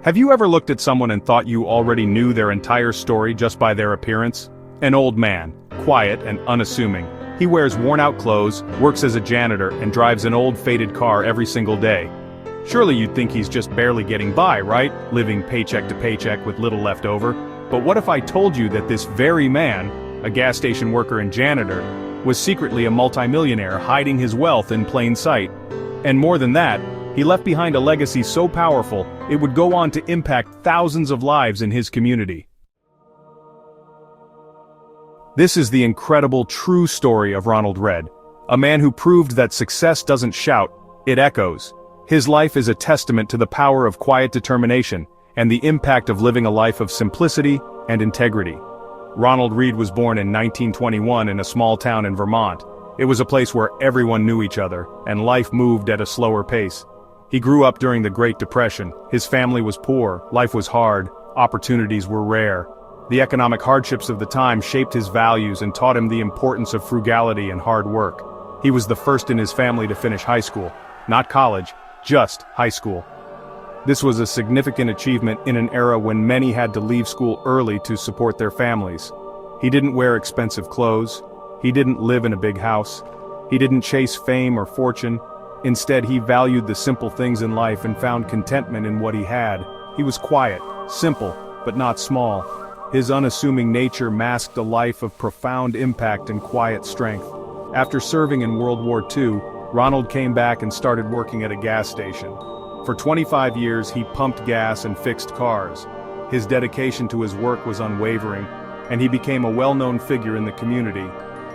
Have you ever looked at someone and thought you already knew their entire story just by their appearance? An old man, quiet and unassuming. He wears worn-out clothes, works as a janitor, and drives an old faded car every single day. Surely you'd think he's just barely getting by, right? Living paycheck to paycheck with little left over. But what if I told you that this very man, a gas station worker and janitor, was secretly a multimillionaire hiding his wealth in plain sight? And more than that, he left behind a legacy so powerful, it would go on to impact thousands of lives in his community. This is the incredible true story of Ronald Read, a man who proved that success doesn't shout, it echoes. His life is a testament to the power of quiet determination and the impact of living a life of simplicity and integrity. Ronald Read was born in 1921 in a small town in Vermont. It was a place where everyone knew each other, and life moved at a slower pace. He grew up during the Great Depression. His family was poor, life was hard, opportunities were rare. The economic hardships of the time shaped his values and taught him the importance of frugality and hard work. He was the first in his family to finish high school. Not college, just high school. This was a significant achievement in an era when many had to leave school early to support their families. He didn't wear expensive clothes. He didn't live in a big house. He didn't chase fame or fortune. Instead, he valued the simple things in life and found contentment in what he had. He was quiet, simple, but not small. His unassuming nature masked a life of profound impact and quiet strength. After serving in World War II, Ronald came back and started working at a gas station. For 25 years, he pumped gas and fixed cars. His dedication to his work was unwavering, and he became a well-known figure in the community.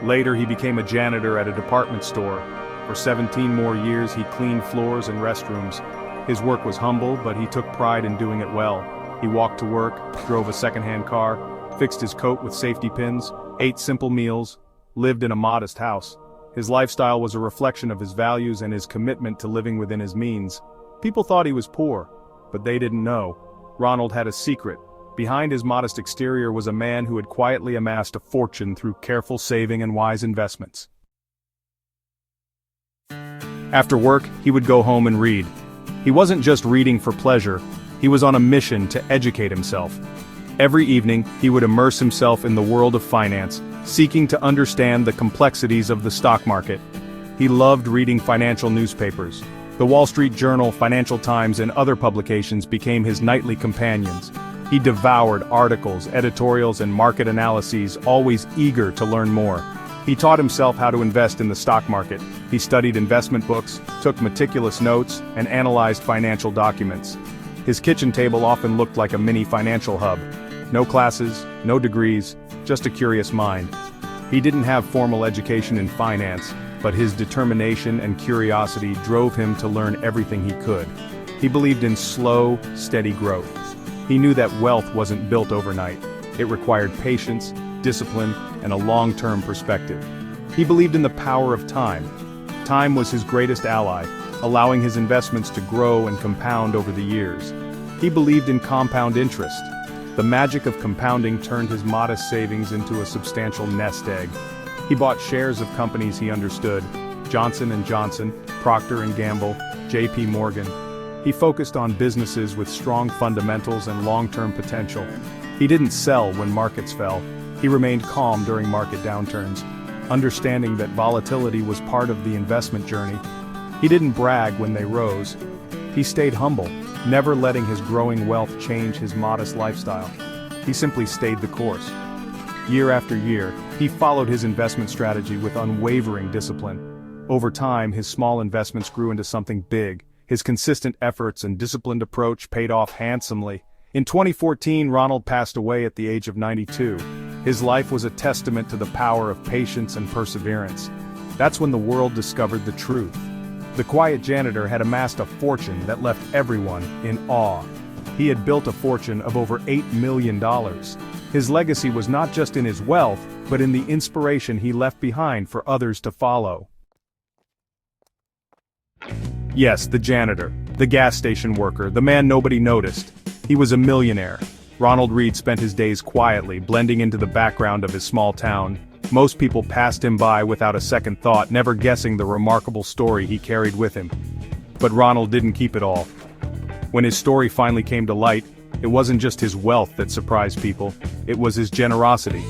Later, he became a janitor at a department store. For 17 more years, he cleaned floors and restrooms. His work was humble, but he took pride in doing it well. He walked to work, drove a second-hand car, fixed his coat with safety pins, ate simple meals, lived in a modest house. His lifestyle was a reflection of his values and his commitment to living within his means. People thought he was poor, but they didn't know. Ronald had a secret. Behind his modest exterior was a man who had quietly amassed a fortune through careful saving and wise investments. After work, he would go home and read. He wasn't just reading for pleasure, he was on a mission to educate himself. Every evening, he would immerse himself in the world of finance, seeking to understand the complexities of the stock market. He loved reading financial newspapers. The Wall Street Journal, Financial Times, and other publications became his nightly companions. He devoured articles, editorials, and market analyses, always eager to learn more. He taught himself how to invest in the stock market. He studied investment books, took meticulous notes, and analyzed financial documents. His kitchen table often looked like a mini financial hub. No classes, no degrees, just a curious mind. He didn't have formal education in finance, but his determination and curiosity drove him to learn everything he could. He believed in slow, steady growth. He knew that wealth wasn't built overnight. It required patience, discipline, and a long-term perspective. He believed in the power of time. Time was his greatest ally, allowing his investments to grow and compound over the years. He believed in compound interest. The magic of compounding turned his modest savings into a substantial nest egg. He bought shares of companies he understood: Johnson & Johnson, Procter & Gamble, JP Morgan. He focused on businesses with strong fundamentals and long-term potential. He didn't sell when markets fell. He remained calm during market downturns, understanding that volatility was part of the investment journey. He didn't brag when they rose. He stayed humble, never letting his growing wealth change his modest lifestyle. He simply stayed the course. Year after year, he followed his investment strategy with unwavering discipline. Over time, his small investments grew into something big. His consistent efforts and disciplined approach paid off handsomely. In 2014, Ronald passed away at the age of 92. His life was a testament to the power of patience and perseverance. That's when the world discovered the truth. The quiet janitor had amassed a fortune that left everyone in awe. He had built a fortune of over $8 million. His legacy was not just in his wealth, but in the inspiration he left behind for others to follow. Yes, the janitor, the gas station worker, the man nobody noticed. He was a millionaire. Ronald Read spent his days quietly, blending into the background of his small town. Most people passed him by without a second thought, never guessing the remarkable story he carried with him. But Ronald didn't keep it all. When his story finally came to light, it wasn't just his wealth that surprised people, it was his generosity.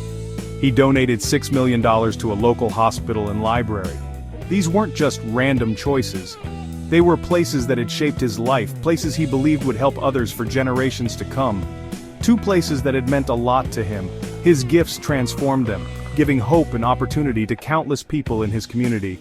He donated $6 million to a local hospital and library. These weren't just random choices. They were places that had shaped his life, places he believed would help others for generations to come. Two places that had meant a lot to him. His gifts transformed them, giving hope and opportunity to countless people in his community.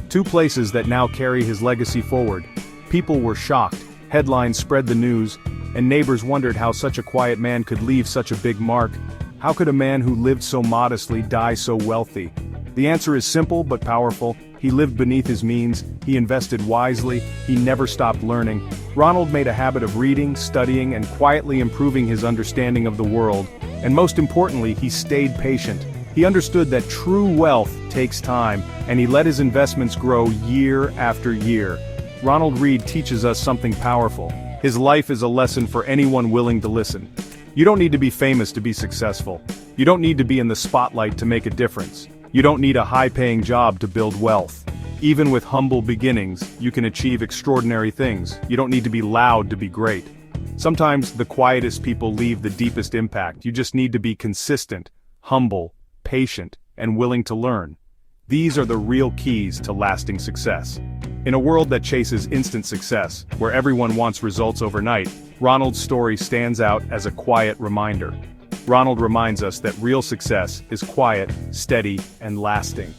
Two places that now carry his legacy forward. People were shocked, headlines spread the news, and neighbors wondered how such a quiet man could leave such a big mark. How could a man who lived so modestly die so wealthy? The answer is simple but powerful. He lived beneath his means, he invested wisely, he never stopped learning. Ronald made a habit of reading, studying, and quietly improving his understanding of the world. And most importantly, he stayed patient. He understood that true wealth takes time, and he let his investments grow year after year. Ronald Read teaches us something powerful. His life is a lesson for anyone willing to listen. You don't need to be famous to be successful. You don't need to be in the spotlight to make a difference. You don't need a high-paying job to build wealth. Even with humble beginnings, you can achieve extraordinary things. You don't need to be loud to be great. Sometimes the quietest people leave the deepest impact. You just need to be consistent, humble, patient, and willing to learn. These are the real keys to lasting success. In a world that chases instant success, where everyone wants results overnight, Ronald's story stands out as a quiet reminder. Ronald reminds us that real success is quiet, steady, and lasting.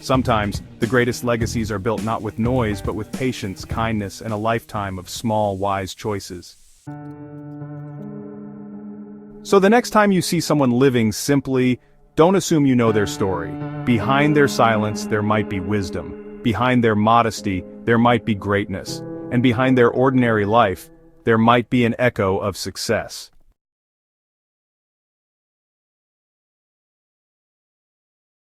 Sometimes, the greatest legacies are built not with noise but with patience, kindness, and a lifetime of small, wise choices. So the next time you see someone living simply, don't assume you know their story. Behind their silence, there might be wisdom. Behind their modesty, there might be greatness. And behind their ordinary life, there might be an echo of success.